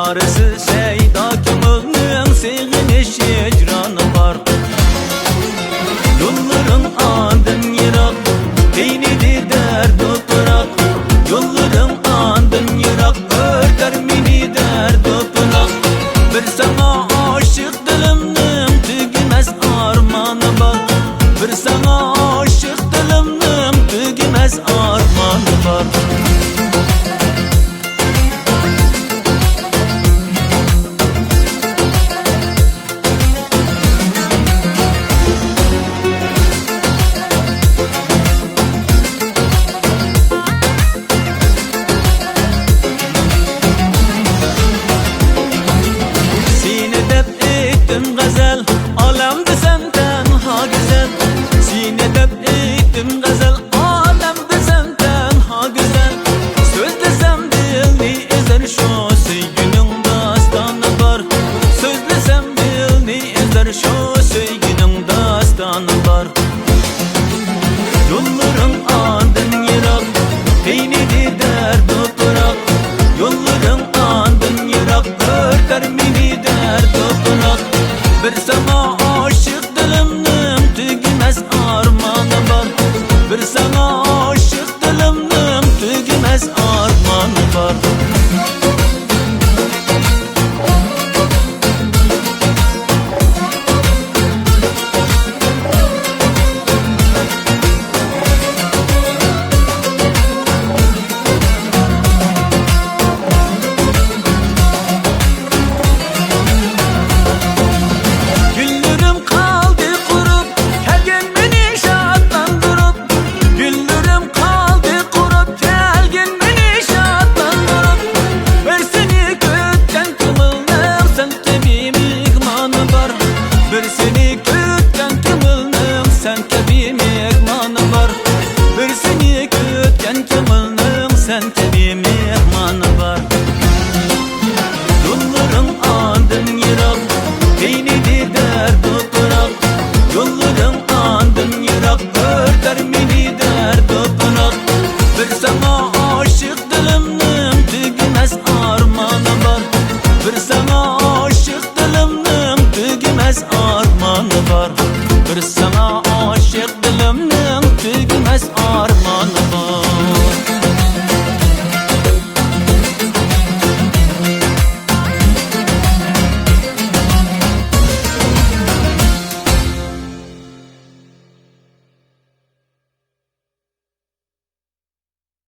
çaresiz şeyda kömülnün sevginiş hicranı var. Yolların andın yirak, beynidi derdi bırak. Yolların andın yirak, örter mini derdi bırak. Bir sana aşık dilimnin tügümez armanı var. Bir sana aşık dilimnin tügümez armanı var. Gazel, alemde senden ha güzel. Sinede ettim gazel, alemde senden ha güzel. Sözlesem dilni ezer şu sevginin dastanı var. Sözlesem dilni ezer şu sevginin dastanı var. Yolların andın yirak, beynidi derdi bırak. Yolların andın yirak, örter mini derdi bırak. Bir sana aşık dilimnin tügümez armanı var. Bir sana aşık dilimnin tügümez armanı var. Bir seni kütken kımılnım sen tabi mehmanı var. Bir seni kütken kımılnım sen tabi mehmanı var. Yolların andın yirak, beynidi derdi bırak. Yolların andın yirak, örter mini derdi bırak. Bir sana